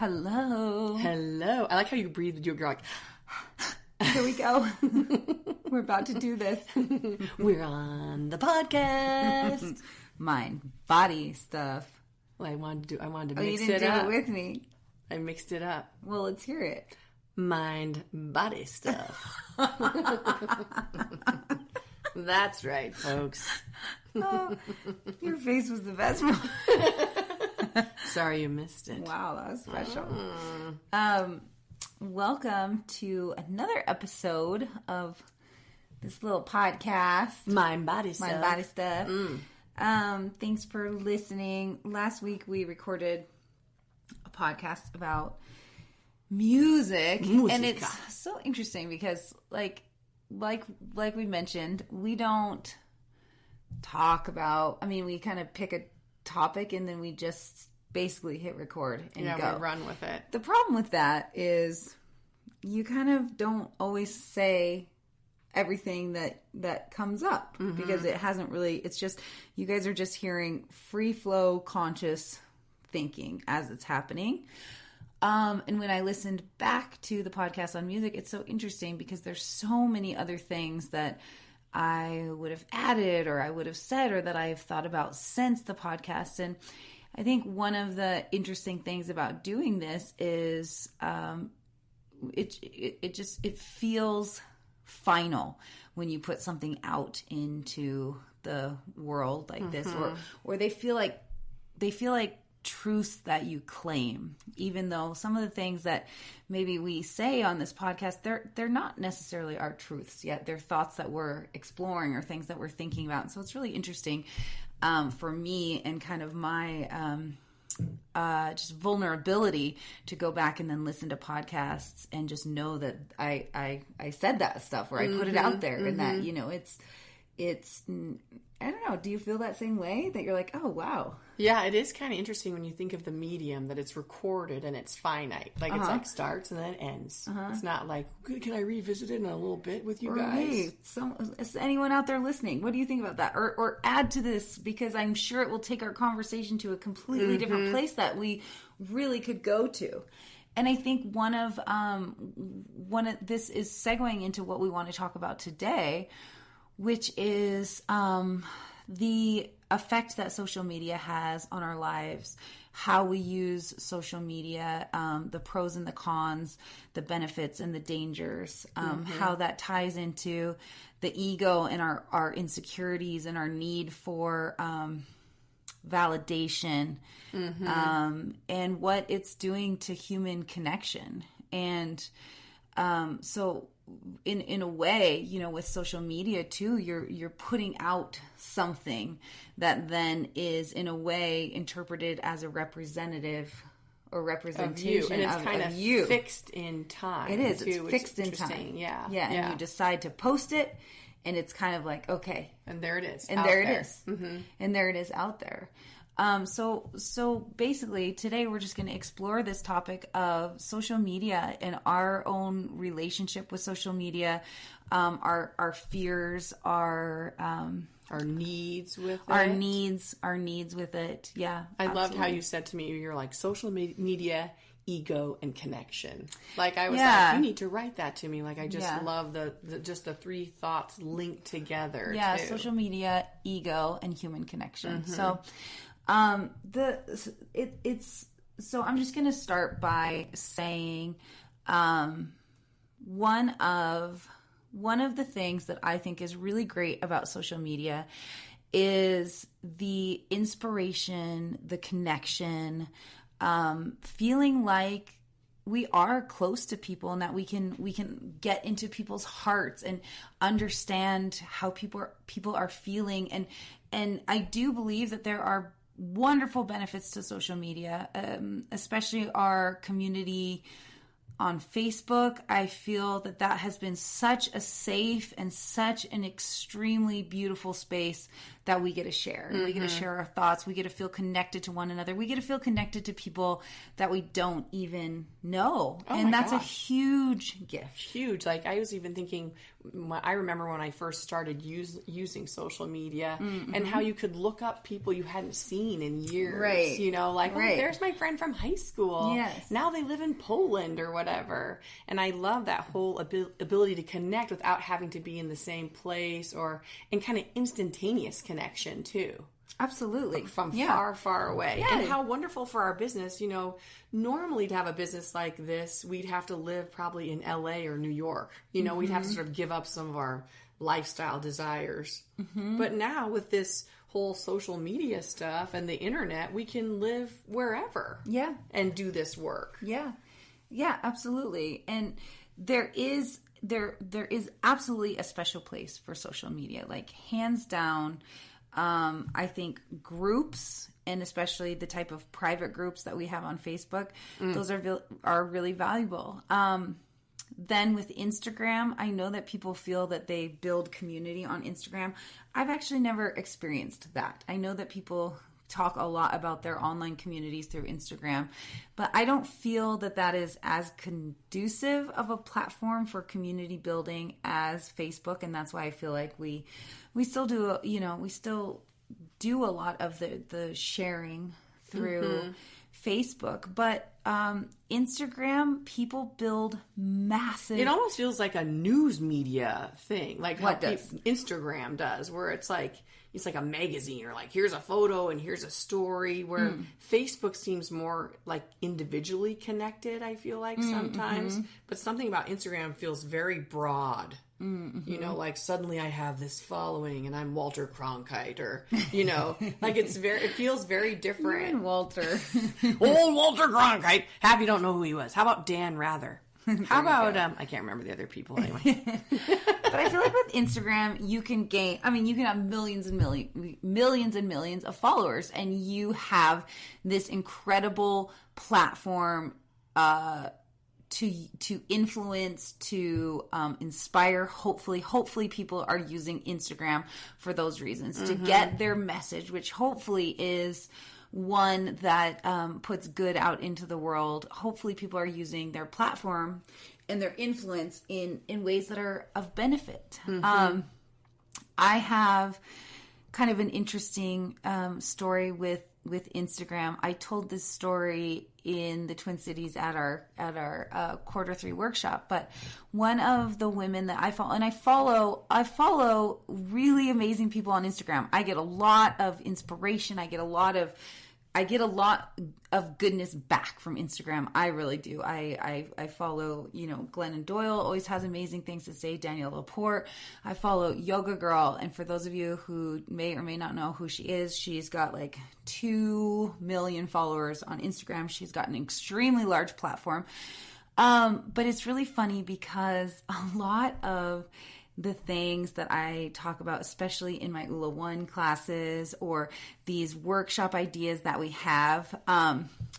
Hello. Hello. I like how you breathe. You're like, here we go. We're about to do this. We're on the podcast. Mind, body stuff. Well, I wanted to mix it up. You didn't do it with me. I mixed it up. Well, let's hear it. Mind, body stuff. That's right, folks. Oh, your face was the best one. Sorry you missed it. Wow, that was special. Welcome to another episode of this little podcast. Mind, body stuff. Mind, body stuff. Thanks for listening. Last week we recorded a podcast about music. And it's so interesting because like we mentioned, we don't talk about, we kind of pick a topic and then we just basically hit record and go. We run with it. The problem with that is you kind of don't always say everything that comes up because it hasn't really, it's just, you guys are just hearing free flow conscious thinking as it's happening. And when I listened back to the podcast on music, it's so interesting because there's so many other things that I would have added or I would have said or that I've thought about since the podcast. And I think one of the interesting things about doing this is it feels final when you put something out into the world like this, or they feel like truths that you claim, even though some of the things that maybe we say on this podcast, they're not necessarily our truths yet. They're thoughts that we're exploring or things that we're thinking about. And so it's really interesting for me and kind of my just vulnerability to go back and then listen to podcasts and just know that I said that stuff or I put it out there and that, it's I don't know. Do you feel that same way that you're like, oh, wow. Yeah, it is kind of interesting when you think of the medium that it's recorded and it's finite. Like it's like starts and then it ends. It's not like, can I revisit it in a little bit with you guys? Hey, is anyone out there listening? What do you think about that? Or add to this because I'm sure it will take our conversation to a completely different place that we really could go to. And I think one of this is segueing into what we want to talk about today, which is the effect that social media has on our lives, how we use social media, the pros and the cons, the benefits and the dangers, how that ties into the ego and our insecurities and our need for validation, and what it's doing to human connection. And so in a way, with social media too, you're putting out something that then is in a way interpreted as a representative or representation of you. And it's kind of you. Fixed in time. It is. Too, it's fixed in time. Yeah. And you decide to post it and it's kind of like, okay. And there it is. And there it is. And there it is out there. So basically today we're just going to explore this topic of social media and our own relationship with social media, our fears, our needs with it. Our needs with it. Yeah. I loved how you said to me, you're like social media, ego, and connection. Like I was like, you need to write that to me. Like I just love the just the three thoughts linked together. Yeah. Too. Social media, ego, and human connection. So, so I'm just going to start by saying, one of the things that I think is really great about social media is the inspiration, the connection, feeling like we are close to people and that we can get into people's hearts and understand how people are feeling. And I do believe that there are wonderful benefits to social media, especially our community on Facebook. I feel that has been such a safe and such an extremely beautiful space that we get to share. Mm-hmm. We get to share our thoughts. We get to feel connected to one another. We get to feel connected to people that we don't even know. And that's a huge gift. Huge. Like I was even thinking I remember when I first started using social media and how you could look up people you hadn't seen in years. Right. You know, like, oh, there's my friend from high school. Yes. Now they live in Poland or whatever. And I love that whole ability to connect without having to be in the same place, and kind of instantaneous connection too. Absolutely. From far, far away. Yeah. And how wonderful for our business. You know, normally to have a business like this, we'd have to live probably in LA or New York. You know, we'd have to sort of give up some of our lifestyle desires. But now with this whole social media stuff and the internet, we can live wherever. Yeah. And do this work. Yeah. Yeah, absolutely. And there is absolutely a special place for social media. Like, hands down. I think groups, and especially the type of private groups that we have on Facebook, those are really valuable. Then with Instagram, I know that people feel that they build community on Instagram. I've actually never experienced that. I know that people talk a lot about their online communities through Instagram, but I don't feel that is as conducive of a platform for community building as Facebook, and that's why I feel like we still do, we still do a lot of the sharing through Facebook, but Instagram, people build massive. It almost feels like a news media thing, like what how Instagram does, where it's like a magazine, or like, here's a photo and here's a story, where Facebook seems more like individually connected, I feel like sometimes. But something about Instagram feels very broad. You know, like, suddenly I have this following and I'm Walter Cronkite, or, you know, like, it feels very different. You're Walter. Old Walter Cronkite. Half you don't know who he was. How about Dan Rather? How about, I can't remember the other people anyway. But I feel like with Instagram, you can have millions and millions of followers, and you have this incredible platform, to influence, to inspire. Hopefully people are using Instagram for those reasons, to get their message, which hopefully is one that puts good out into the world. Hopefully people are using their platform and their influence in ways that are of benefit. I have kind of an interesting story with Instagram. I told this story in the Twin Cities at our Q3 workshop, but one of the women that I follow, and I follow really amazing people on Instagram. I get a lot of inspiration. I get a lot of goodness back from Instagram. I really do. I follow, Glennon Doyle always has amazing things to say. Danielle Laporte. I follow Yoga Girl. And for those of you who may or may not know who she is, she's got like 2 million followers on Instagram. She's got an extremely large platform. But it's really funny because a lot of the things that I talk about, especially in my ULA 1 classes or these workshop ideas that we have,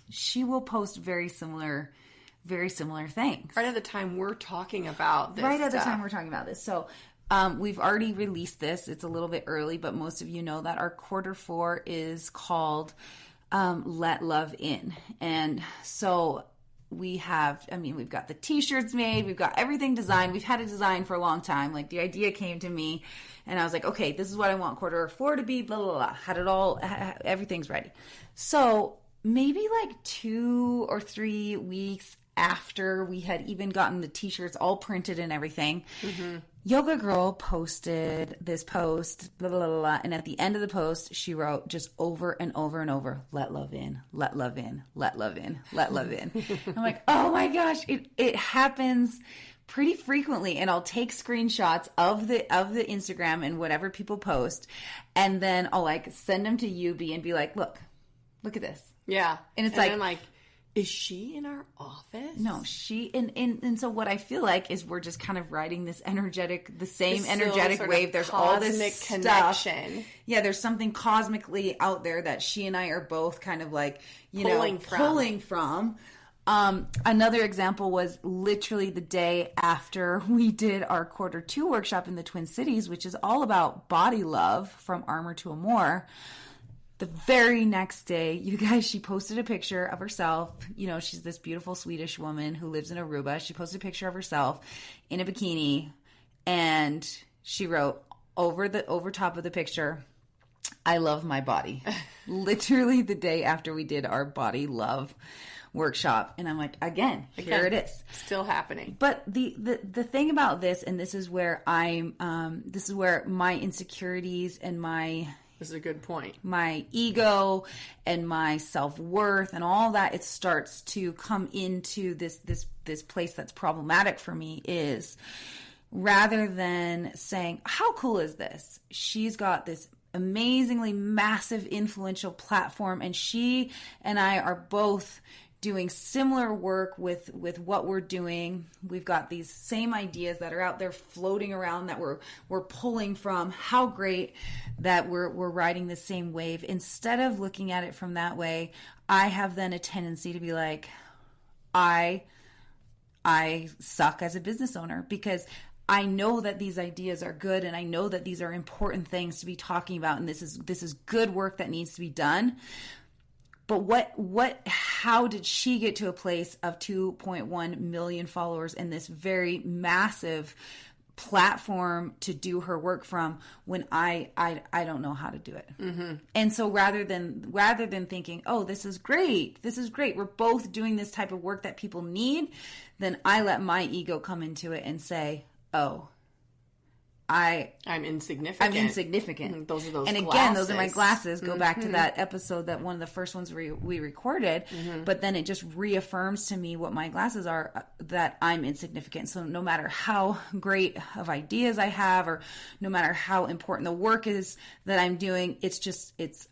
she will post very similar things. Right at the time we're talking about this. So we've already released this. It's a little bit early, but most of you know that our Q4 is called Let Love In. And so we've got the t-shirts made, we've got everything designed. We've had a design for a long time. Like, the idea came to me and I was like, okay, this is what I want Q4 to be, blah, blah, blah. Had it all, everything's ready. So maybe like 2 or 3 weeks after we had even gotten the t-shirts all printed and everything, Yoga Girl posted this post, blah, blah, blah, blah, and at the end of the post, she wrote just over and over and over, let love in, let love in, let love in, let love in. I'm like, oh my gosh, it happens pretty frequently, and I'll take screenshots of the Instagram and whatever people post, and then I'll like send them to UB and be like, look at this. Yeah. And it's I'm like, is she in our office? No, and so what I feel like is we're just kind of riding this energetic wave. There's all this connection. Stuff. Yeah, there's something cosmically out there that she and I are both kind of like, pulling from. Another example was literally the day after we did our Q2 workshop in the Twin Cities, which is all about body love, from Armor to Amore. The very next day, you guys, she posted a picture of herself. She's this beautiful Swedish woman who lives in Aruba. She posted a picture of herself in a bikini And she wrote over top of the picture, "I love my body." Literally the day after we did our body love workshop. And I'm like, again, here it is. Still happening. But the thing about this, and this is where this is where my insecurities and this is a good point. my ego and my self-worth and all that, it starts to come into this place that's problematic for me, is rather than saying, how cool is this? She's got this amazingly massive influential platform, and she and I are both doing similar work with what we're doing. We've got these same ideas that are out there floating around that we're pulling from. How great that we're riding the same wave. Instead of looking at it from that way, I have then a tendency to be like, I suck as a business owner, because I know that these ideas are good, and I know that these are important things to be talking about, and this is good work that needs to be done. But how did she get to a place of 2.1 million followers in this very massive platform to do her work from, when I don't know how to do it? Mm-hmm. And so rather than thinking, oh, this is great, we're both doing this type of work that people need, then I let my ego come into it and say, oh, I'm insignificant. Those are those and again, glasses. Those are my glasses. Go back to that episode, that one of the first ones we recorded. But then it just reaffirms to me what my glasses are, that I'm insignificant. So no matter how great of ideas I have, or no matter how important the work is that I'm doing,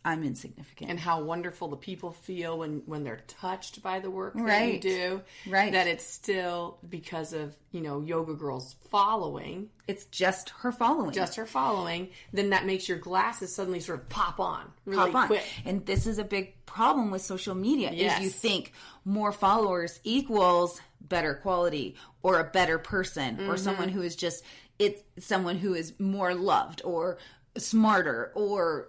I'm insignificant. And how wonderful the people feel when they're touched by the work that Right. you do. Right. That it's still because of, Yoga Girl's following. It's just her following. Then that makes your glasses suddenly sort of pop on really quick. And this is a big problem with social media, Yes. is you think more followers equals better quality, or a better person, or someone who is someone who is more loved, or smarter, or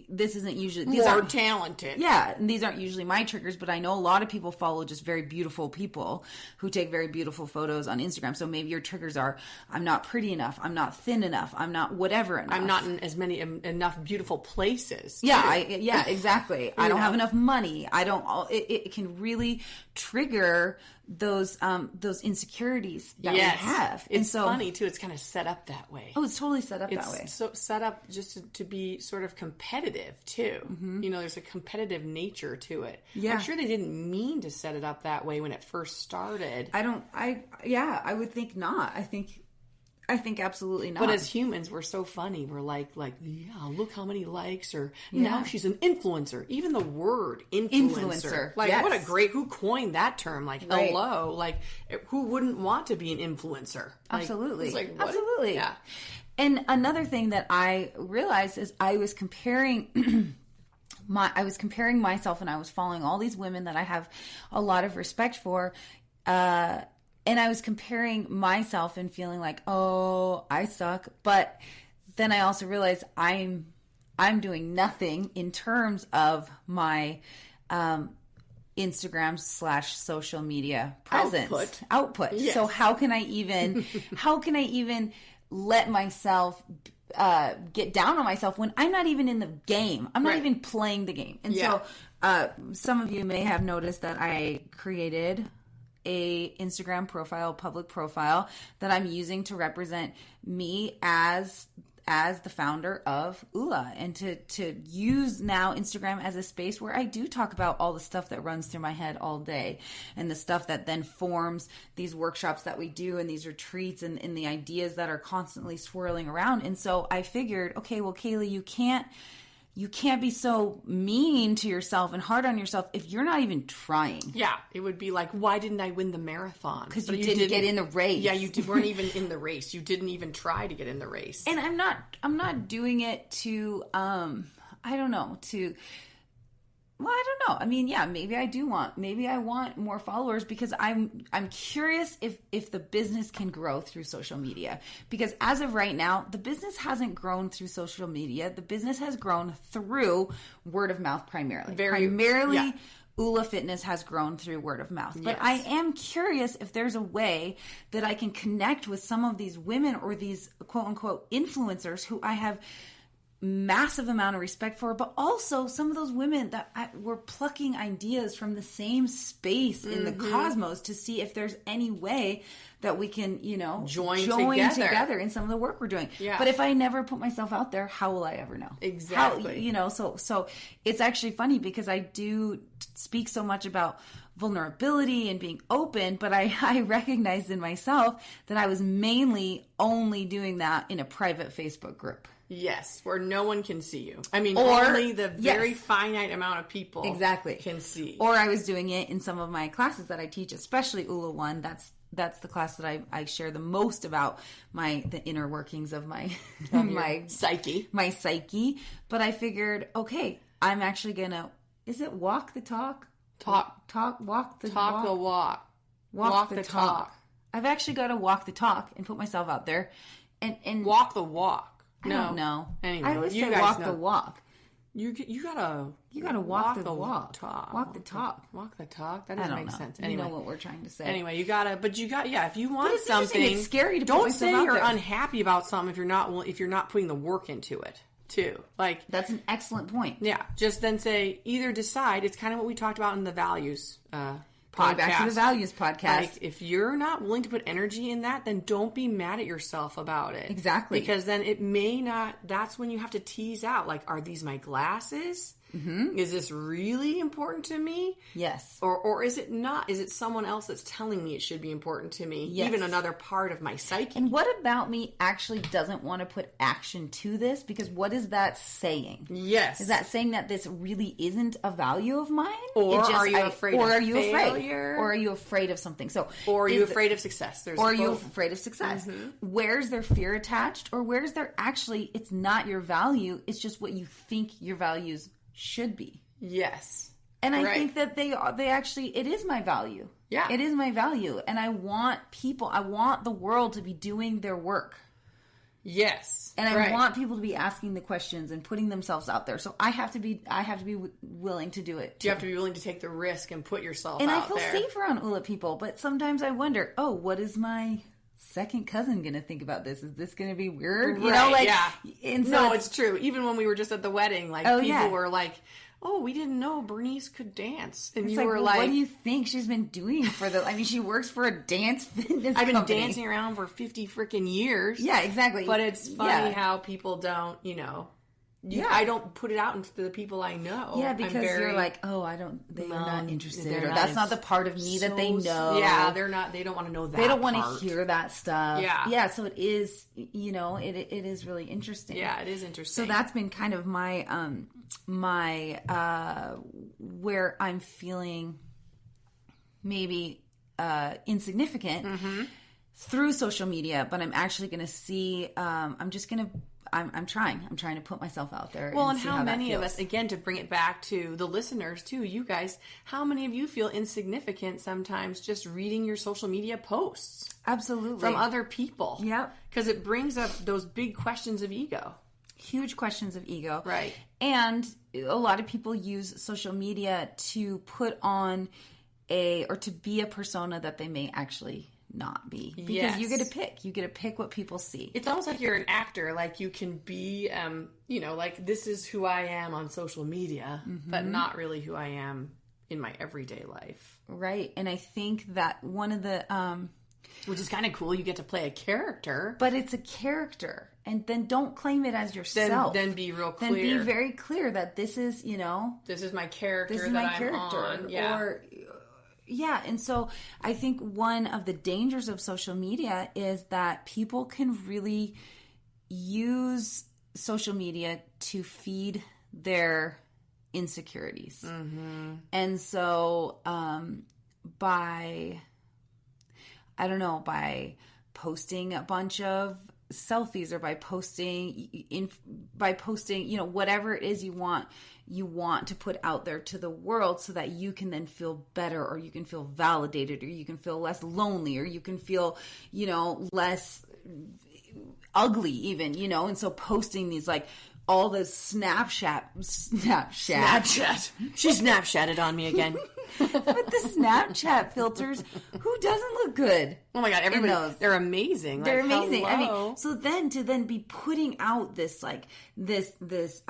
this isn't usually more talented. Yeah, and these aren't usually my triggers, but I know a lot of people follow just very beautiful people who take very beautiful photos on Instagram. So maybe your triggers are, I'm not pretty enough, I'm not thin enough, I'm not whatever enough. I'm not in as many enough beautiful places. Yeah, exactly. I don't have enough money. I don't. It can really trigger those insecurities that we have. It's funny too. It's kind of set up that way. Oh, it's totally set up that way. It's so set up just to be sort of competitive too. Mm-hmm. There's a competitive nature to it. Yeah. I'm sure they didn't mean to set it up that way when it first started. I would think not. I think absolutely not. But as humans, we're so funny. We're like, yeah, look how many likes, or now she's an influencer. Even the word influencer. Like, yes. What a great, who coined that term? Like, right. Hello. Like, who wouldn't want to be an influencer? Like, absolutely. It's like, what? Absolutely. Yeah. And another thing that I realized is I was comparing myself, and I was following all these women that I have a lot of respect for, and I was comparing myself and feeling like, oh, I suck. But then I also realized I'm doing nothing in terms of my Instagram / social media presence output. Yes. So how can I even let myself get down on myself when I'm not even in the game? I'm not even playing the game. And so some of you may have noticed that I created a Instagram profile, public profile, that I'm using to represent me as the founder of ULA, and to use now Instagram as a space where I do talk about all the stuff that runs through my head all day, and the stuff that then forms these workshops that we do, and these retreats, and the ideas that are constantly swirling around. And so I figured, okay, well, Kaylee, you can't be so mean to yourself and hard on yourself if you're not even trying. Yeah, it would be like, why didn't I win the marathon? Because you didn't get in the race. Yeah, you weren't even in the race. You didn't even try to get in the race. And I'm not doing it to, well, I don't know. I mean, yeah, maybe I want more followers, because I'm curious if the business can grow through social media. Because as of right now, the business hasn't grown through social media. The business has grown through word of mouth primarily. Ula Fitness has grown through word of mouth. But Yes. I am curious if there's a way that I can connect with some of these women or these quote unquote influencers who I have massive amount of respect for, but also some of those women that were plucking ideas from the same space in the cosmos to see if there's any way that we can, join together in some of the work we're doing. Yeah. But if I never put myself out there, how will I ever know? Exactly. So it's actually funny because I do speak so much about vulnerability and being open, but I recognized in myself that I was mainly only doing that in a private Facebook group. Yes, where no one can see you. I mean, Or- only the very yes. finite amount of people Exactly. can see. Or I was doing it in some of my classes that I teach, especially ULA 1. That's the class that I share the most about the inner workings of my psyche. my psyche. But I figured, okay, I'm actually gonna. Is it walk the talk? Walk the walk the talk. I've actually got to walk the talk and put myself out there, and Walk the walk. I don't know. Anyway, I always you say guys walk know. the walk. You gotta walk the walk. talk. Walk the talk. Walk the talk. That I doesn't don't make know. sense. You Anyway, know what we're trying to say. Anyway, if you want it's interesting. something, It's scary to put don't myself say out you're there. unhappy about something if you're not putting the work into it too. Like, That's an excellent point. yeah, just then say either decide. It's kind of what we talked about in the values Going podcast. back to the values podcast. Like, if you're not willing to put energy in that, then don't be mad at yourself about it. Exactly. Because then it may not, that's when you have to tease out, like, are these my glasses? Mm-hmm. Is this really important to me? Yes. Or is it not? Is it someone else that's telling me it should be important to me? Yes. Even another part of my psyche. And what about me actually doesn't want to put action to this? Because what is that saying? Yes. Is that saying that this really isn't a value of mine? Or are you afraid or of are you failure? afraid? Or are you afraid of something? So, or are you afraid of success? Or are you afraid of success? Mm-hmm. Where's there fear attached? Or where's there actually, it's not your value, it's just what you think your values should be. Yes. And I think that they actually, it is my value. Yeah. It is my value. And I want the world to be doing their work. Yes. And I want people to be asking the questions and putting themselves out there. So I have to be willing to do it. You have to be willing to take the risk and put yourself and out I feel there. safe around ULA people, but sometimes I wonder, what is my second cousin going to think about this? Is this going to be weird? Right, yeah. And so no, it's true. Even when we were just at the wedding, people were like, oh, we didn't know Bernice could dance. And it's you were well, like, what do you think she's been doing she works for a dance fitness I've been company. dancing around for 50 freaking years. Yeah, exactly. But it's funny how people don't, I don't put it out into the people I know. Yeah, because you're like, they're not interested. That's not the part of me that they know. Yeah, they don't want to know that. They don't want to hear that stuff. Yeah. Yeah, so it is, it is really interesting. Yeah, it is interesting. So that's been kind of my, where I'm feeling maybe insignificant through social media, but I'm actually going to see, I'm trying to put myself out there. Well, and see how many that of feels. us, again, to bring it back to the listeners too, you guys, how many of you feel insignificant sometimes just reading your social media posts? Absolutely. From other people. Yep. Because it brings up those big questions of ego. Huge questions of ego. Right. And a lot of people use social media to put on or to be a persona that they may actually not be. Because you get to pick what people see. It's almost like you're an actor. Like you can be, like this is who I am on social media, but not really who I am in my everyday life. Right. And I think that one of the... which is kind of cool. You get to play a character. But it's a character. And then don't claim it as yourself. Then be real clear. Then be very clear that this is, this is my character. This is my character. I'm on. Yeah. Yeah, and so I think one of the dangers of social media is that people can really use social media to feed their insecurities. Mm-hmm. And so by posting a bunch of selfies or by posting whatever it is you want to put out there to the world so that you can then feel better, or you can feel validated, or you can feel less lonely, or you can feel less ugly even, and so posting these like all the Snapchat. She Snapchatted on me again. But the Snapchat filters, who doesn't look good? Oh my God, everybody, they're amazing. They're like, amazing. Hello. I mean, so then to then be putting out this like this filter.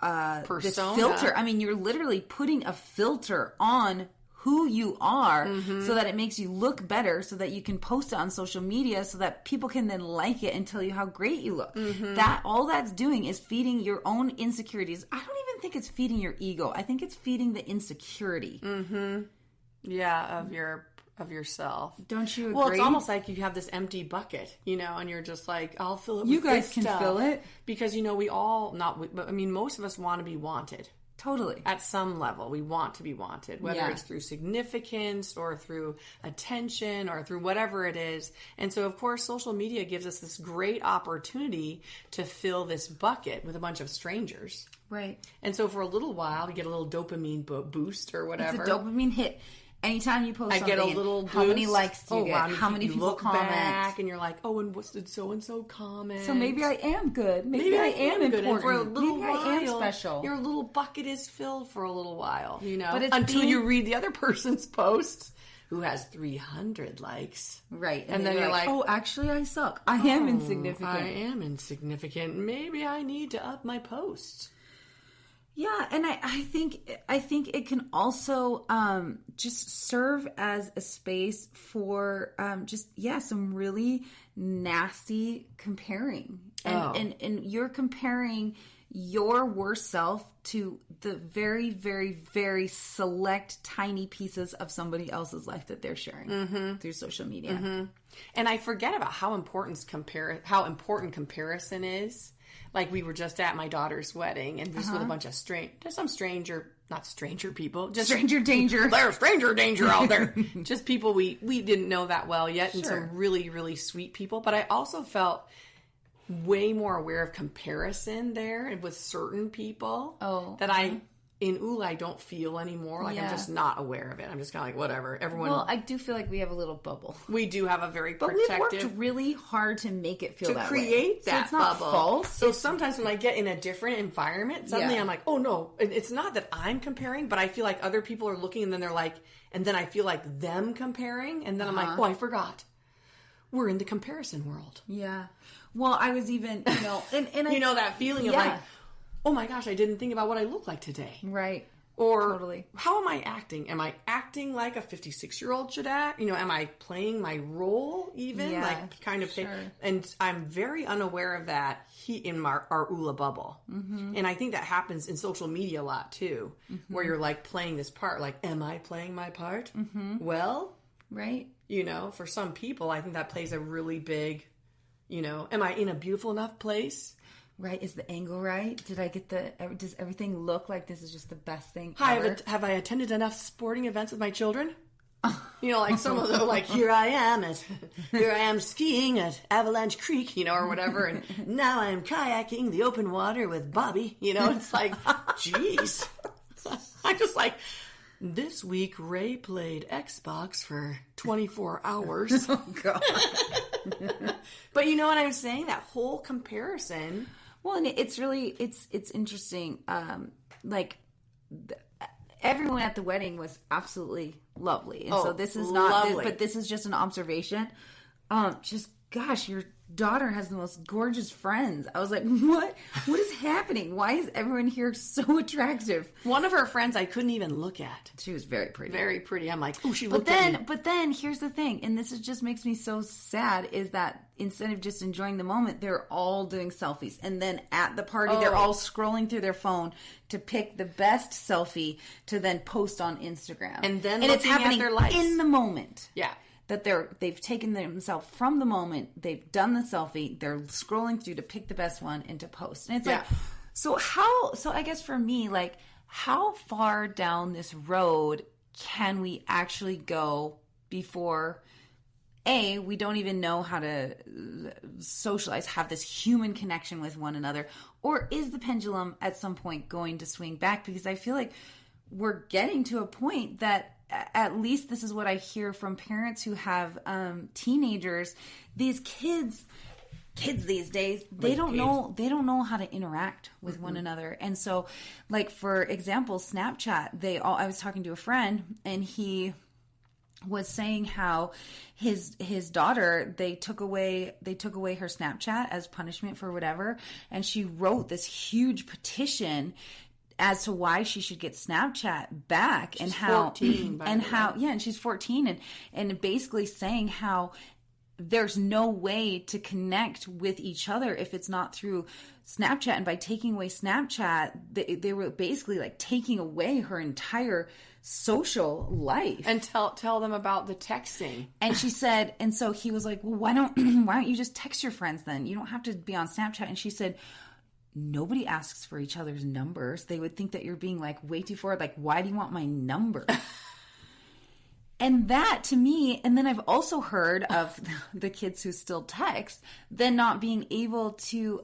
I mean, you're literally putting a filter on who you are so that it makes you look better, so that you can post it on social media, so that people can then like it and tell you how great you look. That all that's doing is feeding your own insecurities. I don't even think it's feeding your ego. I think it's feeding the insecurity. Yeah, of yourself. Don't you agree? Well, it's almost like you have this empty bucket, you know, and you're just like, I'll fill it with you guys this can stuff. fill it. Because, you know, most of us want to be wanted. Totally. At some level, we want to be wanted, whether it's through significance or through attention or through whatever it is. And so, of course, social media gives us this great opportunity to fill this bucket with a bunch of strangers. Right. And so for a little while, you get a little dopamine boost or whatever. It's a dopamine hit. Anytime you post something, I get a little boost. How many likes do you get? Wow, how many people look comment? Back and you're like, oh, and what did so-and-so comment? So maybe I am good. Maybe I am important. And for a little maybe while, I am special. Your little bucket is filled for a little while, you know, but it's until you read the other person's post who has 300 likes. Right. And then you're like, oh, actually I suck. I am insignificant. I am insignificant. Maybe I need to up my posts. Yeah, and I think it can also just serve as a space for some really nasty comparing, and you're comparing your worst self to the very, very, very select tiny pieces of somebody else's life that they're sharing through social media. And I forget about how important comparison is. Like we were just at my daughter's wedding and just with a bunch of not stranger people, just stranger danger. There's stranger danger out there. Just people we didn't know that well yet, and some really, really sweet people. But I also felt way more aware of comparison there and with certain people in Ula, I don't feel anymore. Like I'm just not aware of it. I'm just kind of like, whatever. Everyone. Well, I do feel like we have a little bubble. We do have a very but protective. But we've worked really hard to make it feel that way. To create that so it's not bubble. False. So sometimes when I get in a different environment, suddenly I'm like, oh no. It's not that I'm comparing, but I feel like other people are looking and then they're like, and then I feel like them comparing. And then I'm like, oh, I forgot. We're in the comparison world. Yeah. Well, I was even, and you know that feeling of like, oh my gosh, I didn't think about what I look like today. Right. Or totally. How am I acting? Am I acting like a 56-year-old should act? You know, am I playing my role even? Yeah, like kind of sure. And I'm very unaware of that in our Ula bubble. And I think that happens in social media a lot too, where you're like playing this part. Like, am I playing my part? Well, right. You know, for some people, I think that plays a really big, you know, am I in a beautiful enough place? Right, is the angle right? Does everything look like this is just the best thing Hi, ever? Have I attended enough sporting events with my children? You know, like some of them, like, here I am skiing at Avalanche Creek, you know, or whatever, and now I'm kayaking the open water with Bobby, you know, it's like, geez. I'm just like, this week Ray played Xbox for 24 hours. Oh, God. But you know what I'm saying? That whole comparison. Well, and it's really, it's interesting. Everyone at the wedding was absolutely lovely. And so this is not, but this is just an observation. Gosh, your daughter has the most gorgeous friends. I was like, what is happening? Why is everyone here so attractive? One of her friends I couldn't even look at. She was very pretty. Very pretty. I'm like, oh, she looked at me. But then here's the thing, and this just makes me so sad, is that instead of just enjoying the moment, they're all doing selfies. And then at the party, they're all scrolling through their phone to pick the best selfie to then post on Instagram. And then it's happening at their likes. In the moment. Yeah. That they've taken themselves from the moment, they've done the selfie, they're scrolling through to pick the best one and to post. And it's like, so I guess for me, like, how far down this road can we actually go before we don't even know how to socialize, have this human connection with one another? Or is the pendulum at some point going to swing back? Because I feel like we're getting to a point that, at least this is what I hear from parents who have teenagers. These kids, kids these days, they don't know how to interact with one another. And so, like, for example, Snapchat, I was talking to a friend, and he was saying how his daughter, they took away her Snapchat as punishment for whatever, and she wrote this huge petition as to why she should get Snapchat back. She's 14, and she's 14, and basically saying how there's no way to connect with each other if it's not through Snapchat. And by taking away Snapchat, they were basically like taking away her entire social life. And tell them about the texting. And she said, and so he was like, well, why don't you just text your friends then? You don't have to be on Snapchat. And she said, nobody asks for each other's numbers. They would think that you're being like way too forward. Like, why do you want my number? And that, to me, and then I've also heard of the kids who still text, then not being able to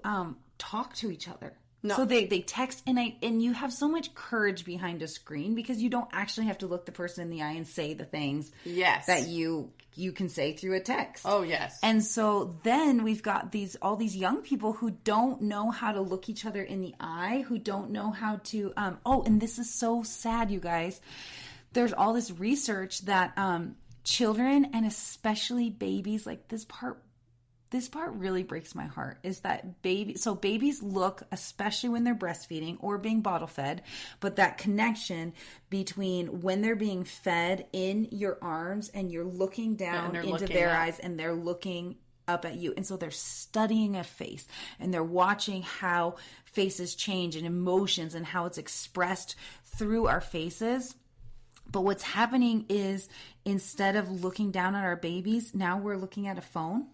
talk to each other. No. So they text, and you have so much courage behind a screen because you don't actually have to look the person in the eye and say the things that you can say through a text. Oh, yes. And so then we've got all these young people who don't know how to look each other in the eye, who don't know how to, and this is so sad, you guys. There's all this research that children, and especially babies, like this part really breaks my heart, is that babies look, especially when they're breastfeeding or being bottle fed, but that connection between when they're being fed in your arms and you're looking down into their eyes and they're looking up at you. And so they're studying a face and they're watching how faces change and emotions and how it's expressed through our faces. But what's happening is, instead of looking down at our babies, now we're looking at a phone.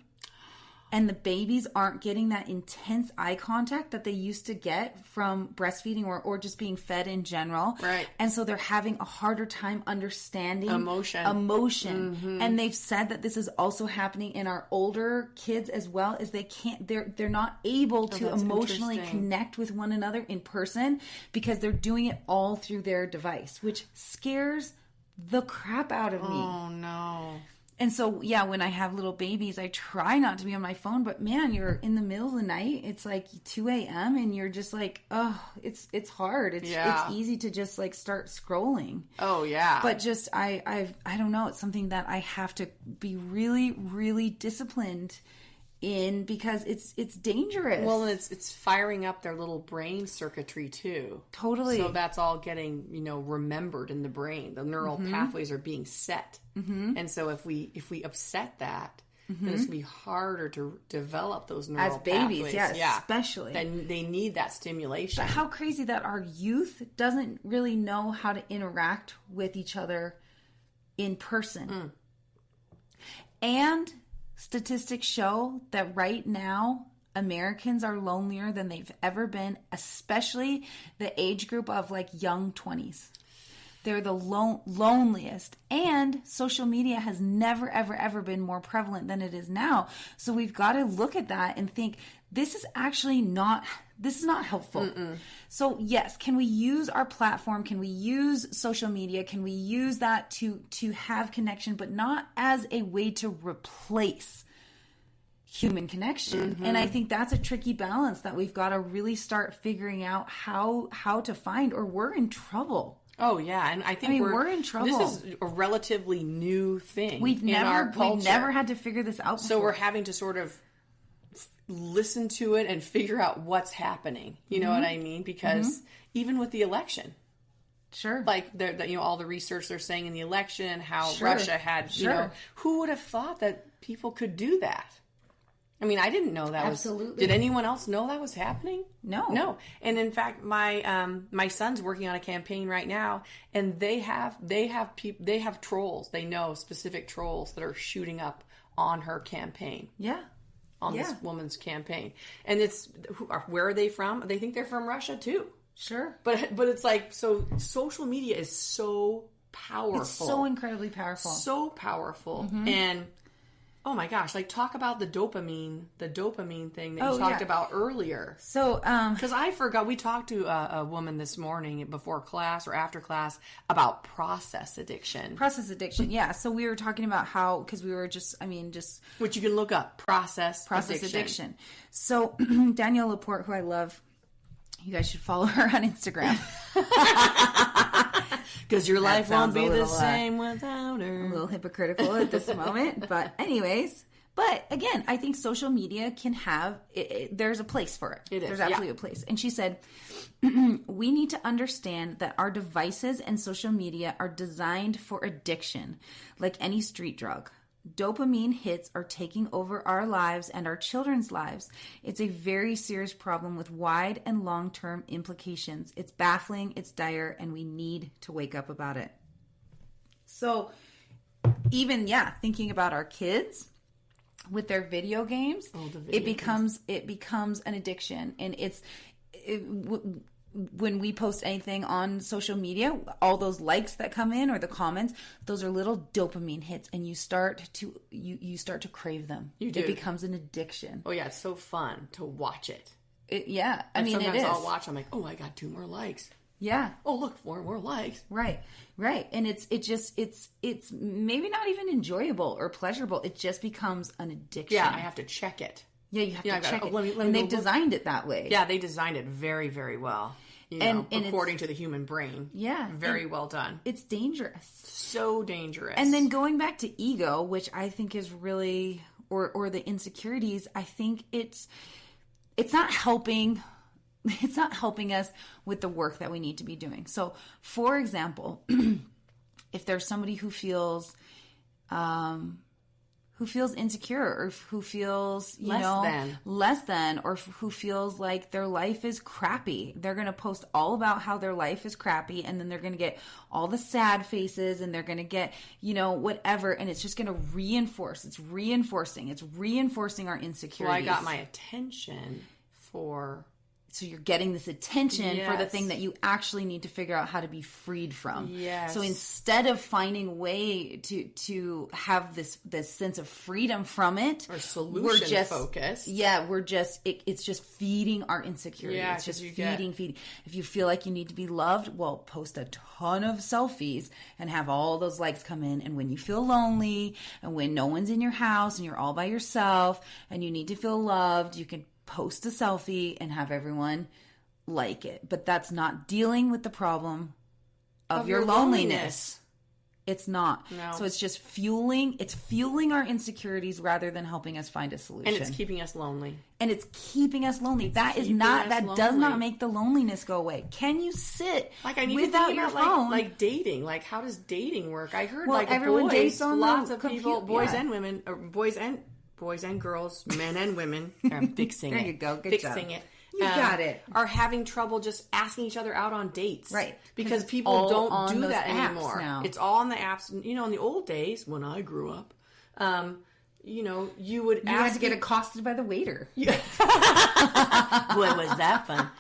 And the babies aren't getting that intense eye contact that they used to get from breastfeeding or just being fed in general. Right. And so they're having a harder time understanding emotion. Mm-hmm. And they've said that this is also happening in our older kids as well, is they're not able to emotionally connect with one another in person because they're doing it all through their device, which scares the crap out of me. Oh, no. And so, yeah, when I have little babies, I try not to be on my phone. But man, you're in the middle of the night. It's like 2 a.m. and you're just like, oh, it's hard. It's easy to just like start scrolling. Oh yeah. But just I don't know. It's something that I have to be really, really disciplined in because it's dangerous. Well, and it's firing up their little brain circuitry too. Totally. So that's all getting remembered in the brain. The neural pathways are being set. Mm-hmm. And so if we upset that, then it's going to be harder to develop those neural pathways. As babies, especially. Then they need that stimulation. But how crazy that our youth doesn't really know how to interact with each other in person. And statistics show that right now, Americans are lonelier than they've ever been, especially the age group of like young 20s. They're the loneliest. And social media has never, ever, ever been more prevalent than it is now. So we've got to look at that and think, this is not helpful. Mm-mm. So yes, can we use our platform? Can we use social media? Can we use that to have connection, but not as a way to replace human connection? Mm-hmm. And I think that's a tricky balance that we've got to really start figuring out how to find, or we're in trouble. Oh yeah, and I think we're in trouble. This is a relatively new thing. We've never had to figure this out before. So we're having to sort of listen to it and figure out what's happening. You know what I mean? Because even with the election, sure, like all the research they're saying in the election, how Russia had, who would have thought that people could do that? I mean, I didn't know that. Absolutely. Did anyone else know that was happening? No. And in fact, my son's working on a campaign right now, and they have trolls. They know specific trolls that are shooting up on her campaign. Yeah. On this woman's campaign, and where are they from? They think they're from Russia too. Sure. But it's like, so social media is so powerful. It's so incredibly powerful. So powerful, and Oh my gosh, like talk about the dopamine thing that you talked about earlier. So, because I forgot, we talked to a woman this morning before class or after class about process addiction. Process addiction, yeah. So we were talking about how, because we were which you can look up, process addiction. So Danielle Laporte, who I love, you guys should follow her on Instagram. Because your life won't be the same without her. A little hypocritical at this moment. But anyways, again, I think social media can have, there's a place for it. There's absolutely a place. And she said, we need to understand that our devices and social media are designed for addiction, like any street drug. Dopamine hits are taking over our lives and our children's lives. It's a very serious problem with wide and long-term implications. It's baffling, it's dire, and we need to wake up about it. So even, thinking about our kids with their video games, it becomes an addiction. And when we post anything on social media, all those likes that come in or the comments, those are little dopamine hits, and you start to crave them. You do. It becomes an addiction. Oh yeah, it's so fun to watch it. Sometimes it is. I'll watch. I'm like, oh, I got 2 more likes. Yeah. Oh, look, 4 more likes. Right. And it's maybe not even enjoyable or pleasurable. It just becomes an addiction. Yeah, I have to check it. Yeah, you have to check it. And they've designed it that way. Yeah, they designed it very, very well. And according to the human brain. Yeah. Very well done. It's dangerous. So dangerous. And then going back to ego, which I think is really, or the insecurities, I think it's not helping. It's not helping us with the work that we need to be doing. So, for example, if there's somebody who feels insecure, or who feels, less than, or who feels like their life is crappy, they're going to post all about how their life is crappy, and then they're going to get all the sad faces, and they're going to get, whatever, and it's just going to reinforce. It's reinforcing our insecurities. Well, I got my attention for... So you're getting this attention for the thing that you actually need to figure out how to be freed from. Yes. So instead of finding a way to have this sense of freedom from it, or solution focused. Yeah, it's just feeding our insecurity. Yeah, it's just feeding. If you feel like you need to be loved, well, post a ton of selfies and have all those likes come in. And when you feel lonely, and when no one's in your house and you're all by yourself and you need to feel loved, you can post a selfie and have everyone like it. But that's not dealing with the problem of your loneliness. It's not. No. So it's just fueling our insecurities rather than helping us find a solution. And it's keeping us lonely. That does not make the loneliness go away. Can you sit without your phone? Like dating. Like, how does dating work? I heard everyone dates on lots of people, boys and women, or boys and girls, men and women. I'm fixing it. There you go. Good fixing job. it. You got it. Are having trouble just asking each other out on dates. Right. Because people don't do that anymore. Now. It's all on the apps. In the old days, when I grew up, you had to get accosted by the waiter. Boy, was that fun.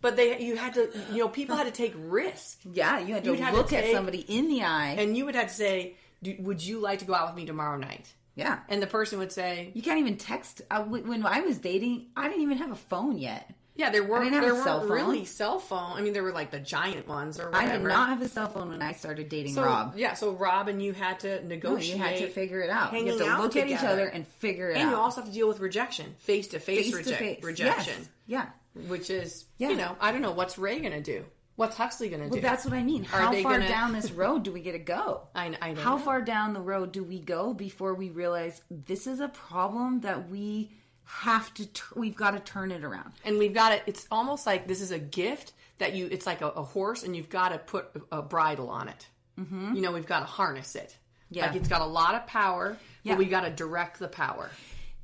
But people had to take risk. Yeah, you had to look at somebody in the eye. And you would have to say, would you like to go out with me tomorrow night? Yeah. And the person would say... You can't even text. When I was dating, I didn't even have a phone yet. Yeah, there weren't really cell phone. I mean, there were like the giant ones or whatever. I did not have a cell phone when I started dating Rob. Yeah, so Rob and you had to negotiate. You had to figure it out. You have to look at each other and figure it out. And you also have to deal with rejection. Face-to-face rejection. Yes. Yeah. Which is, I don't know, what's Ray going to do? What's Huxley going to do? Well, that's what I mean. How far down this road do we get to go? I don't know. How far down the road do we go before we realize this is a problem that we have to, we've got to turn it around. And we've got to, it's almost like this is a gift that it's like a horse and you've got to put a bridle on it. Mm-hmm. We've got to harness it. Yeah. Like it's got a lot of power, but we got to direct the power.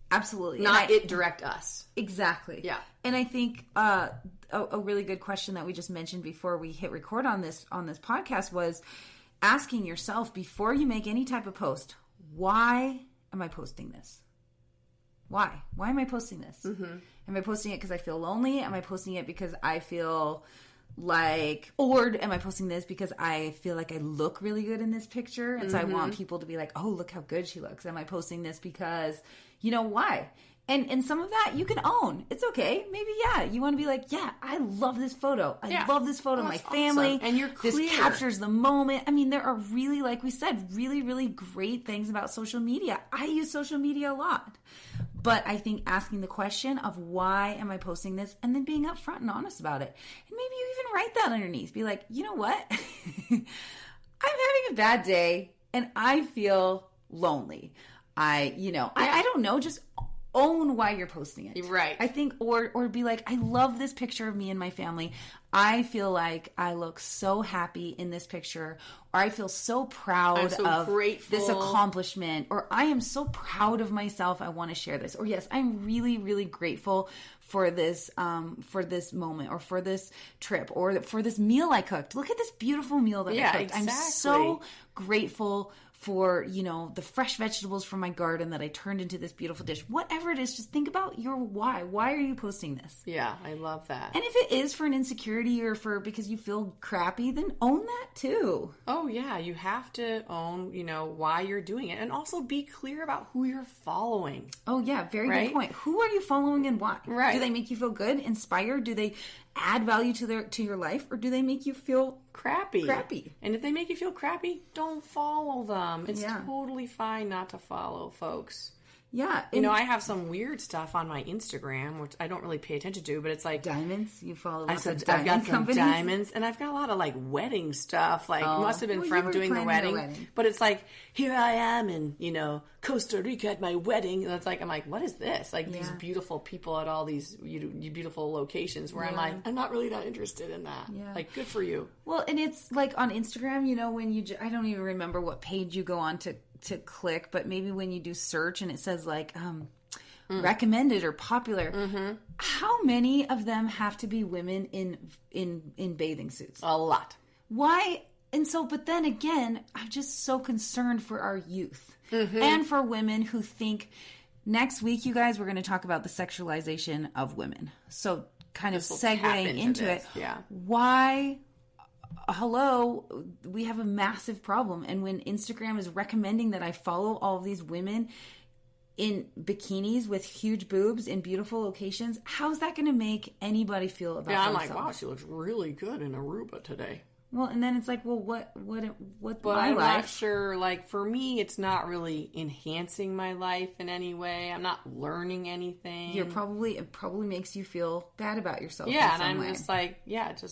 Absolutely. Not it direct us. Exactly. Yeah. And I think a really good question that we just mentioned before we hit record on this podcast was asking yourself before you make any type of post, why am I posting this? Why? Why am I posting this? Mm-hmm. Am I posting it because I feel lonely? Am I posting it because I feel Like, or am I posting this because I feel like I look really good in this picture? And so I want people to be like, oh, look how good she looks. Am I posting this because, why? And some of that you can own. It's okay. Maybe, you want to be like, I love this photo. I love this photo of my family. Awesome. And you're clear. This captures the moment. I mean, there are really, like we said, really, really great things about social media. I use social media a lot. But I think asking the question of why am I posting this and then being upfront and honest about it. And maybe you even write that underneath. Be like, you know what? I'm having a bad day and I feel lonely. I don't know, just own why you're posting it. Right. I think, or be like, I love this picture of me and my family. I feel like I look so happy in this picture, or I feel so proud of grateful. This accomplishment, or I am so proud of myself. I want to share this, or yes, I'm really, really grateful for this moment, or for this trip, or for this meal I cooked. Look at this beautiful meal that I cooked. Exactly. I'm so grateful for, the fresh vegetables from my garden that I turned into this beautiful dish. Whatever it is, just think about your why. Why are you posting this? Yeah, I love that. And if it is for an insecurity or for because you feel crappy, then own that too. Oh, yeah. You have to own, why you're doing it. And also be clear about who you're following. Oh, yeah. Very good point. Who are you following and why? Right. Do they make you feel good, inspired? Do they add value to your life? Or do they make you feel crappy? And if they make you feel crappy, don't follow them. It's totally fine not to follow folks. Yeah. I have some weird stuff on my Instagram, which I don't really pay attention to, but it's like diamonds. You follow I've got some diamonds, and I've got a lot of like wedding stuff. Like must have been from doing the wedding. But it's like, here I am in, Costa Rica at my wedding. And it's like, I'm like, what is this? Like these beautiful people at all these beautiful locations where I'm like, I'm not really that interested in that. Yeah. Like, good for you. Well, and it's like on Instagram, when I don't even remember what page you go on to click, but maybe when you do search and it says like recommended or popular, how many of them have to be women in bathing suits? A lot. Why? And so, but then again, I'm just so concerned for our youth and for women who think next week, you guys, we're going to talk about the sexualization of women. So kind of segueing into it. Yeah. Why? Hello, we have a massive problem. And when Instagram is recommending that I follow all of these women in bikinis with huge boobs in beautiful locations, how's that going to make anybody feel about themselves? I'm like, wow, she looks really good in Aruba today. Well, and then it's like, well, what but my I'm life? Not sure, like, for me, it's not really enhancing my life in any way. I'm not learning anything. It probably makes you feel bad about yourself. Yeah, in some and I'm way. just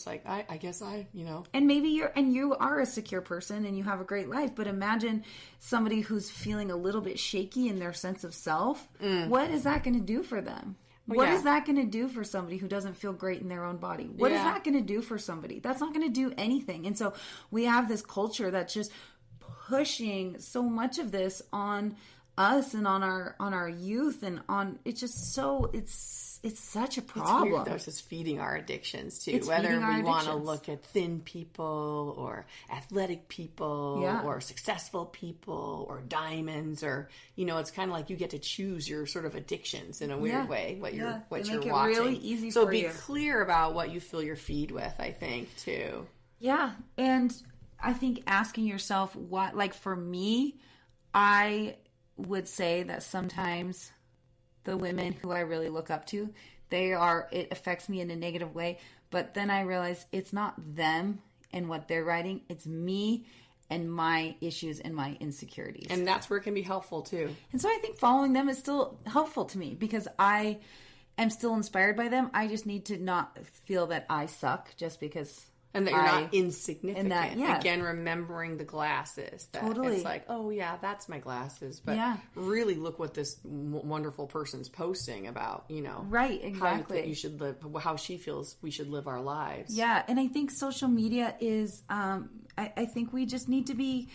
like, I guess And maybe you are a secure person and you have a great life, but imagine somebody who's feeling a little bit shaky in their sense of self. What is that going to do for them? What is that going to do for somebody who doesn't feel great in their own body? What is that going to do for somebody? That's not going to do anything. And so we have this culture that's just pushing so much of this on us and on our youth, and on it's such a problem. It's weird, though. It's just feeding our addictions too. Whether we want to look at thin people or athletic people or successful people or diamonds, or it's kind of like you get to choose your sort of addictions in a weird way. What you're watching. Really easy so for be you. clear about what you fill your feed with. I think too. Yeah, and I think asking yourself what, like for me, I would say that sometimes the women who I really look up to, it affects me in a negative way. But then I realize it's not them and what they're writing. It's me and my issues and my insecurities. And that's where it can be helpful too. And so I think following them is still helpful to me because I am still inspired by them. I just need to not feel that I suck just because... And that you're not insignificant. And that, Again, remembering the glasses. That totally. It's like, oh, yeah, that's my glasses. But really look what this wonderful person's posting about, Right, exactly. How you should live, how she feels we should live our lives. Yeah, and I think social media is, I think we just need to be,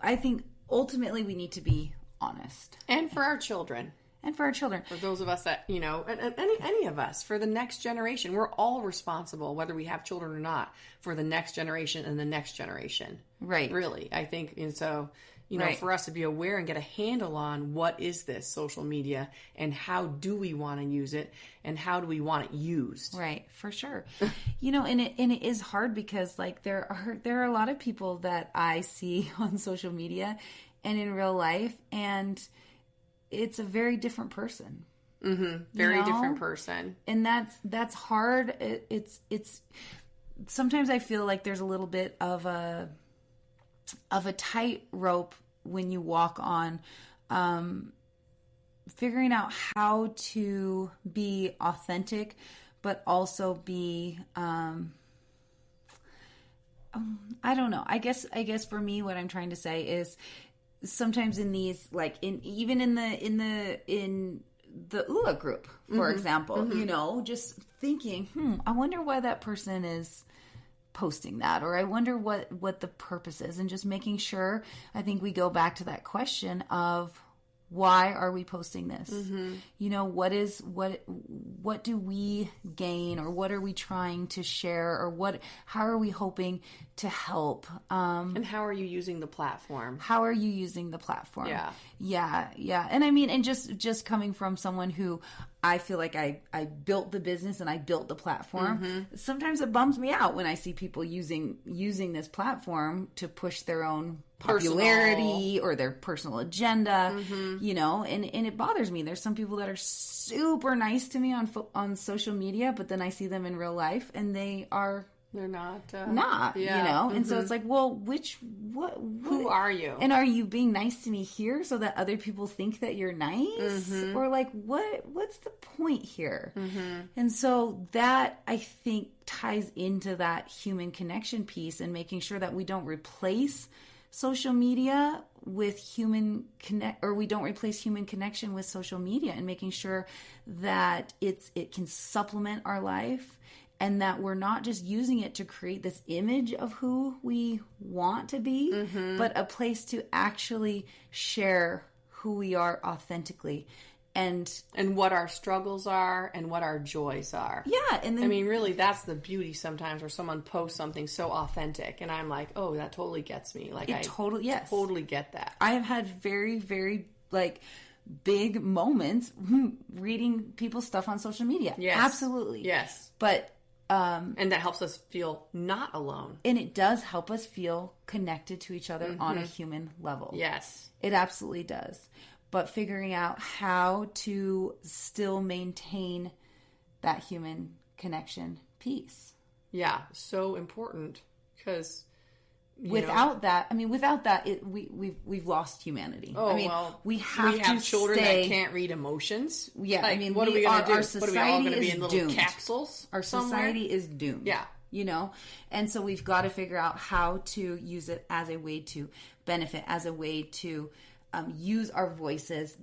I think ultimately we need to be honest. And for our children. And for our children. For those of us that, any of us, for the next generation, we're all responsible, whether we have children or not, for the next generation and the next generation. Right. Really. I think, and so, Right. for us to be aware and get a handle on what is this social media and how do we want to use it and how do we want it used. Right, for sure. And it is hard because like there are a lot of people that I see on social media and in real life, and it's a very different person. Very different person. And that's hard. It's sometimes I feel like there's a little bit of a tightrope when you walk on figuring out how to be authentic, but also be I don't know. I guess for me, what I'm trying to say is sometimes in these, like in the ULA group, for example, just thinking, I wonder why that person is posting that, or I wonder what the purpose is, and just making sure. I think we go back to that question of why are we posting this? What do we gain, or what are we trying to share, or how are we hoping to help? And how are you using the platform? How are you using the platform? Yeah. And I mean, and just coming from someone who I feel like I built the business and I built the platform. Sometimes it bums me out when I see people using this platform to push their own popularity or their personal agenda, and it bothers me. There's some people that are super nice to me on social media, but then I see them in real life and they're not, and so it's like, well, who are you? And are you being nice to me here so that other people think that you're nice? Or like, what's the point here? And so that, I think, ties into that human connection piece, and making sure that we don't replace social media with we don't replace human connection with social media, and making sure that it can supplement our life, and that we're not just using it to create this image of who we want to be, but a place to actually share who we are authentically. And what our struggles are and what our joys are. Yeah. And then, I mean, really, that's the beauty sometimes, where someone posts something so authentic and I'm like, oh, that totally gets me. Like, totally get that. I have had very, very, like, big moments reading people's stuff on social media. Yes. Absolutely. Yes. But and that helps us feel not alone. And it does help us feel connected to each other on a human level. Yes. It absolutely does. But figuring out how to still maintain that human connection piece. Yeah, so important, because without that, we've lost humanity. Oh, I mean, well, we have children that can't read emotions. Yeah, like, I mean, what are we going to do? Our society what are we all going to be in little doomed. Capsules? Our somewhere? society is doomed. Yeah. And so we've got to figure out how to use it as a way to benefit, as a way to use our voices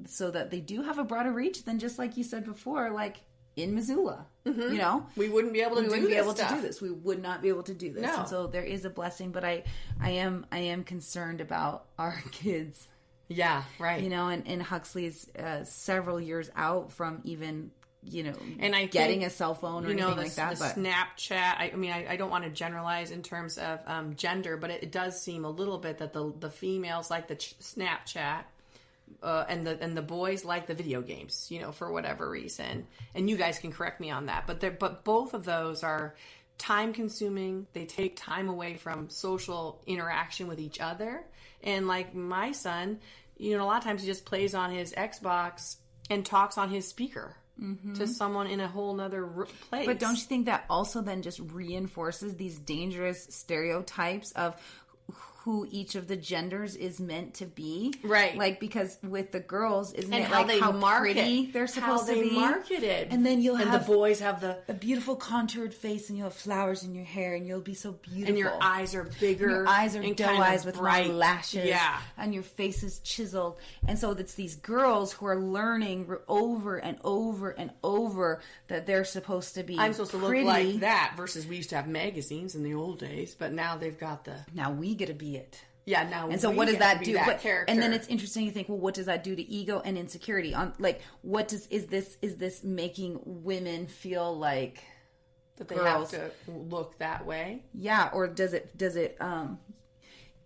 so that they do have a broader reach than just, like you said before, like in Missoula. We wouldn't be able to do this. We would not be able to do this. No. And so there is a blessing, but I am concerned about our kids. Yeah, right. And Huxley's several years out from even and I getting think, a cell phone or anything like that. The Snapchat, I don't want to generalize in terms of gender, but it does seem a little bit that the females like the Snapchat, and the boys like the video games, for whatever reason. And you guys can correct me on that, but both of those are time consuming. They take time away from social interaction with each other. And like my son, a lot of times he just plays on his Xbox and talks on his speaker. To someone in a whole nother place. But don't you think that also then just reinforces these dangerous stereotypes of who each of the genders is meant to be? Right. Like, because with the girls, isn't it how like they how market, pretty they're supposed to be? Marketed. And then you'll have have the boys have a beautiful contoured face, and you'll have flowers in your hair, and you'll be so beautiful. And your eyes are bigger. And your eyes are doe eyes with bright long lashes. Yeah. And your face is chiseled. And so it's these girls who are learning over and over and over that they're supposed to be I'm supposed pretty. to look like that, versus we used to have magazines in the old days, but now they've got Now we get to be it. Yeah, now and so what does that do? Character. And then it's interesting to think, well, what does that do to ego and insecurity? Is this making women feel like that they have to look that way? Yeah, or does it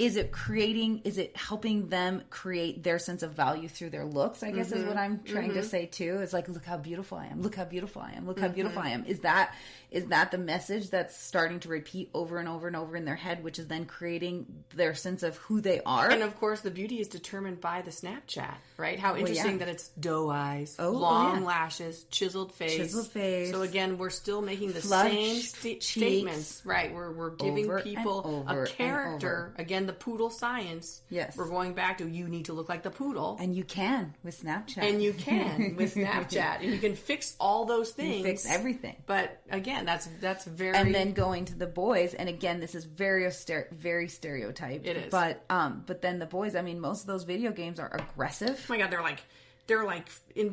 is it helping them create their sense of value through their looks, I guess is what I'm trying to say too. It's like, look how beautiful I am. Look how beautiful I am. Look how beautiful I am. Is that the message that's starting to repeat over and over and over in their head, which is then creating their sense of who they are? And of course, the beauty is determined by the Snapchat, right? How interesting that it's doe eyes, long lashes, chiseled face. So again, we're still making the same statements, right? We're giving people a character. Again, the poodle science. Yes. We're going back to, you need to look like the poodle. And you can with Snapchat. And you can fix all those things. You fix everything. But again, that's very... And then going to the boys, and again, this is very stereotyped. It is. But then the boys, I mean, most of those video games are aggressive. Oh my God,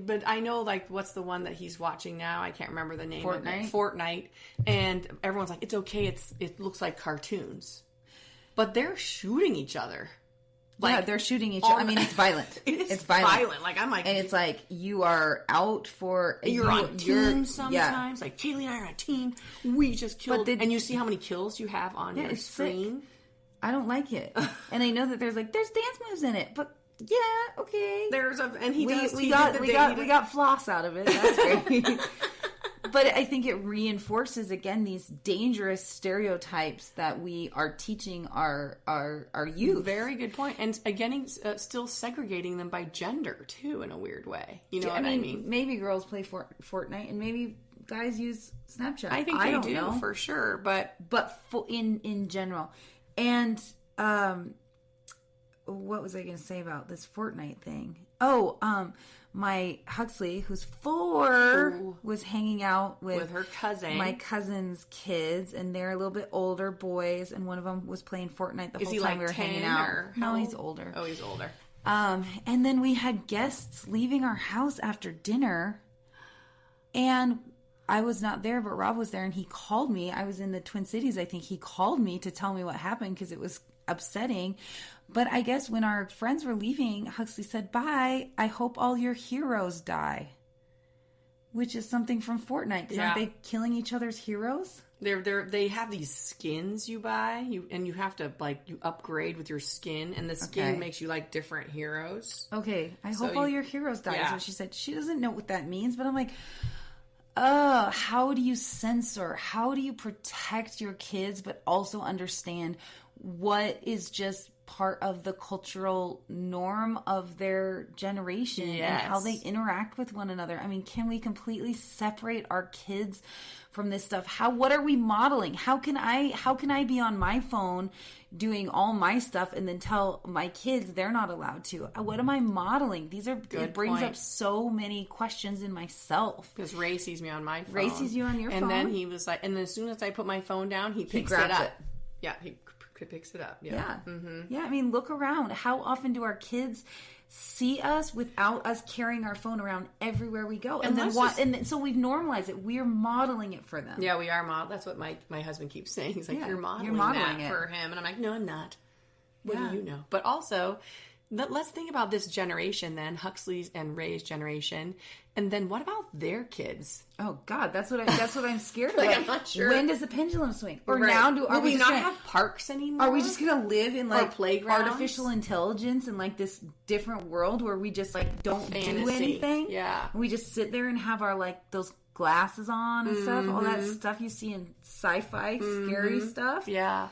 but I know, like, what's the one that he's watching now? I can't remember the name of it. Fortnite. And everyone's like, it's okay, it looks like cartoons. But they're shooting each other. Like, they're shooting each other. I mean, it's violent. It's violent. Like, I'm like... And it's like, you are out for... You're on teams sometimes. Yeah. Like, Kaylee and I are on a team. We just killed... and you see how many kills you have on your screen. Sick. I don't like it. And I know that there's dance moves in it, but... Yeah, okay. We got floss out of it. That's great. But I think it reinforces again these dangerous stereotypes that we are teaching our youth. Very good point. And again, still segregating them by gender too, in a weird way. You know what I mean? Maybe girls play Fortnite, and maybe guys use Snapchat. I think they do for sure, but in general, and what was I going to say about this Fortnite thing? My Huxley, who's 4, was hanging out with her cousin, my cousin's kids, and they're a little bit older boys, and one of them was playing Fortnite the whole time we were hanging out. No, he's older. Oh, he's older. And then we had guests leaving our house after dinner, and I was not there, but Rob was there, and he called me. I was in the Twin Cities, I think. He called me to tell me what happened because it was upsetting. But I guess when our friends were leaving, Huxley said, "Bye. I hope all your heroes die." Which is something from Fortnite. Aren't they killing each other's heroes? They have these skins you buy, and you have to you upgrade with your skin, and the skin makes you like different heroes. Okay, I hope all your heroes die. Is what she said. She doesn't know what that means, but I'm like, oh, how do you censor? How do you protect your kids, but also understand what is just part of the cultural norm of their generation and how they interact with one another? I mean, can we completely separate our kids from this stuff? What are we modeling? How can I be on my phone doing all my stuff and then tell my kids they're not allowed to? What am I modeling? It brings up so many questions in myself. Because Ray sees me on my phone. Ray sees you on your phone. And then he was like, and as soon as I put my phone down, he picks it up. Yeah, he picks it up. Yeah. Yeah, I mean, look around. How often do our kids see us without us carrying our phone around everywhere we go? And then so we've normalized it. We're modeling it for them. Yeah, we are modeling. That's what my husband keeps saying. He's like, you're modeling that for him. And I'm like, no, I'm not. What do you know? But also, let's think about this generation then, Huxley's and Ray's generation. And then what about their kids? Oh God, that's what I'm scared of. I'm not sure. When does the pendulum swing? Or now are we not have parks anymore? Are we just gonna live in playgrounds? Artificial intelligence and this different world where we just don't do anything? Yeah, we just sit there and have our those glasses on and stuff. All that stuff you see in sci-fi, scary stuff. Yeah,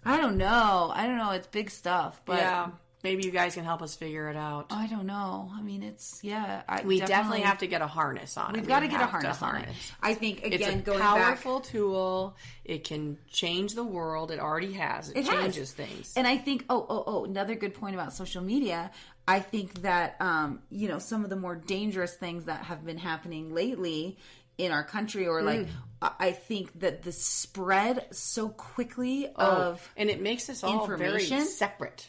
I don't know. It's big stuff, but yeah. Maybe you guys can help us figure it out. I don't know. I mean, we definitely have to get a harness on it. We've got to get a harness on it. I think, again, it's a powerful tool. It can change the world. It already has. It changes things. And I think, another good point about social media, I think that, some of the more dangerous things that have been happening lately in our country, or I think that the spread so quickly of and it makes us all very separate.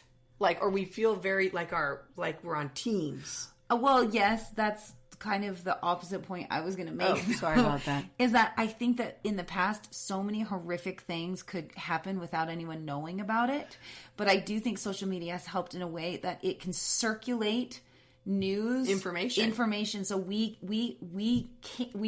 Or we feel very we're on teams. Well, yes, that's kind of the opposite point I was going to make. Oh, sorry about that. Is that I think that in the past, so many horrific things could happen without anyone knowing about it. But I do think social media has helped in a way that it can circulate news information, so we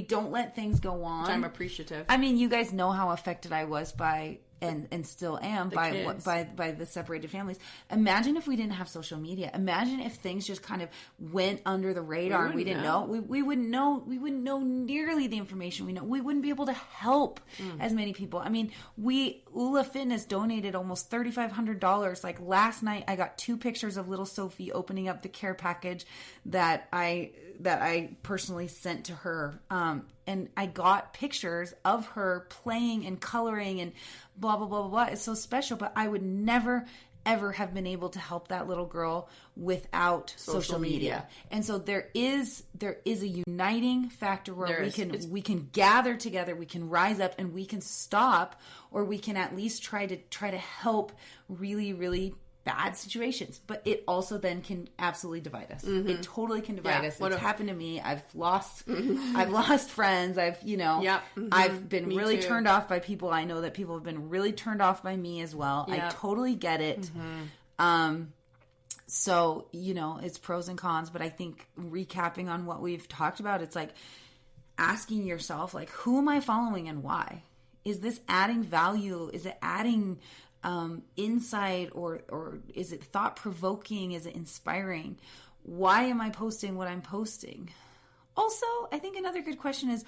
don't let things go on. Which I'm appreciative. I mean, you guys know how affected I was by and still am The by kids. by the separated families. Imagine if we didn't have social media. Imagine if things just kind of went under the radar and we didn't know. We wouldn't know. We wouldn't know nearly the information we know. We wouldn't be able to help as many people. I mean, Ula Fitness donated almost $3,500. Like last night, I got 2 pictures of little Sophie opening up the care package that I personally sent to her. And I got pictures of her playing and coloring and blah, blah, blah, blah, blah. It's so special, but I would never, ever have been able to help that little girl without social media. And so there is a uniting factor where we can gather together, we can rise up, and we can stop, or we can at least try to help really, really bad situations. But it also then can absolutely divide us. It totally can divide us. It's happened to me. I've lost friends. I've been really turned off by people. I know that people have been really turned off by me as well. I totally get it. So, it's pros and cons, but I think recapping on what we've talked about, it's like asking yourself, like, who am I following and why? Is this adding value? Is it adding insight, or is it thought-provoking? Is it inspiring? Why am I posting what I'm posting? Also, I think another good question is,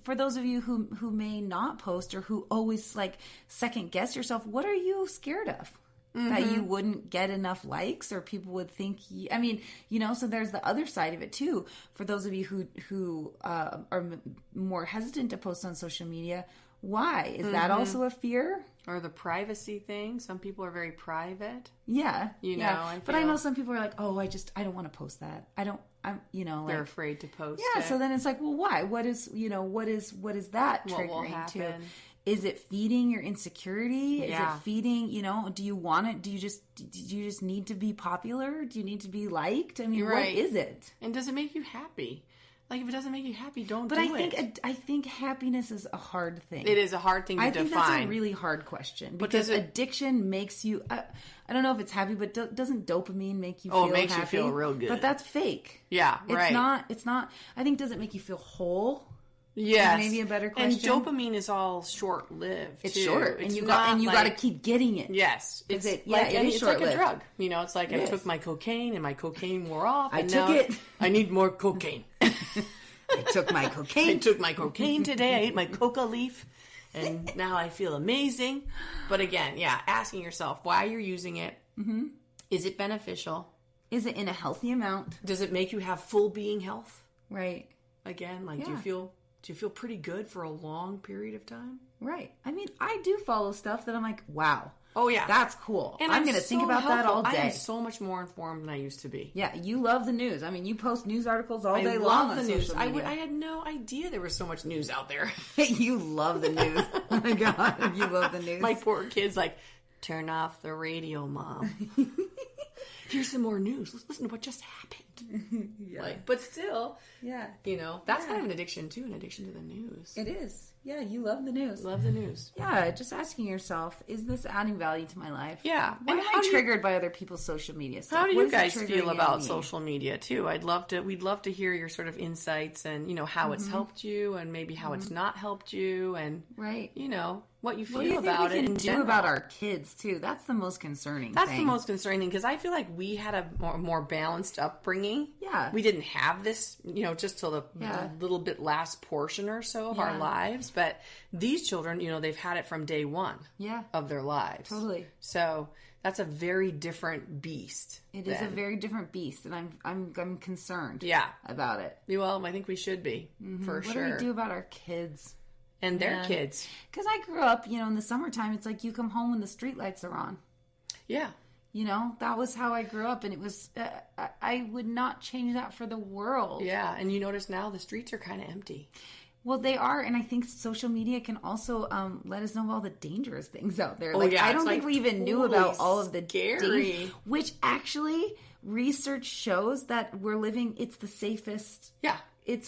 for those of you who may not post, or who always like second guess yourself, what are you scared of? That you wouldn't get enough likes, or people would think so there's the other side of it too. For those of you who are more hesitant to post on social media, why? Is that also a fear? Or the privacy thing. Some people are very private. Yeah. But I know some people are like, oh, I don't want to post that. They're afraid to post it. it. So then it's like, well, why? What is that triggering what will happen? to? Is it feeding your insecurity? Is it feeding, do you want it? Do you just need to be popular? Do you need to be liked? I mean, what is it? And does it make you happy? Like, if it doesn't make you happy, don't do it. I think happiness is a hard thing. It is a hard thing to define. I think that's a really hard question. Because addiction makes you... I don't know if it's happy, but doesn't dopamine make you feel happy? Oh, it makes you feel real good. But that's fake. Yeah, right. It's not... I think, does it make you feel whole? Yes. Maybe a better question. And dopamine is all short-lived, It's too. Short. And you got to keep getting it. Yes. It's like short-lived. A drug. It's like I took my cocaine and my cocaine wore off. I took it. I need more cocaine. I took my cocaine. I took my cocaine today. I ate my coca leaf. And now I feel amazing. But again, asking yourself why you're using it. Mm-hmm. Is it beneficial? Is it in a healthy amount? Does it make you have full being health? Right. Again, do you feel pretty good for a long period of time? Right. I mean, I do follow stuff that I'm like, wow. Oh, yeah. That's cool. And I'm going to think about that all day. I am so much more informed than I used to be. Yeah, you love the news. I mean, you post news articles all day long on social media. I had no idea there was so much news out there. You love the news. Oh, my God. You love the news. My poor kid's like, turn off the radio, Mom. Here's some more news. Let's listen to what just happened. But still, that's kind of an addiction, too, an addiction to the news. It is. Yeah, you love the news. Love the news. Yeah, just asking yourself, is this adding value to my life? Yeah. Why am I triggered by other people's social media stuff? How do you guys feel about social media, too? We'd love to hear your sort of insights and, how it's helped you and maybe how it's not helped you and, what you feel about it in general. About our kids, too. That's the most concerning thing. That's the most concerning thing because I feel like we had a more balanced upbringing. Yeah. We didn't have this, just till the little bit last portion or so of our lives. But these children, they've had it from day one of their lives. Totally. So that's a very different beast. It is a very different beast, and I'm concerned about it. Well, I think we should be, for sure. What do we do about our kids? And their kids. Because I grew up, in the summertime, it's like you come home when the street lights are on. Yeah. That was how I grew up, and it was, I would not change that for the world. Yeah, and you notice now the streets are kind of empty. Well, they are, and I think social media can also let us know of all the dangerous things out there. I don't think we even knew about all of the dangers, which actually research shows that it's the safest. Yeah.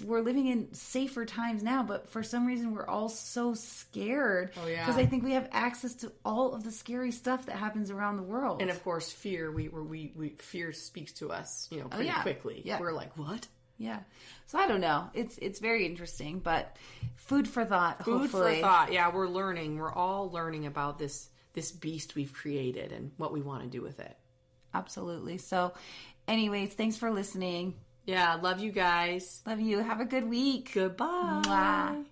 We're living in safer times now, but for some reason we're all so scared. Oh, yeah. Because I think we have access to all of the scary stuff that happens around the world. And of course, fear. Fear speaks to us, pretty quickly. Yeah. We're like, what? Yeah. So I don't know. It's very interesting, but food for thought, hopefully. Food for thought. Yeah, we're learning. We're all learning about this beast we've created and what we want to do with it. Absolutely. So anyways, thanks for listening. Yeah, love you guys. Love you. Have a good week. Goodbye. Mwah.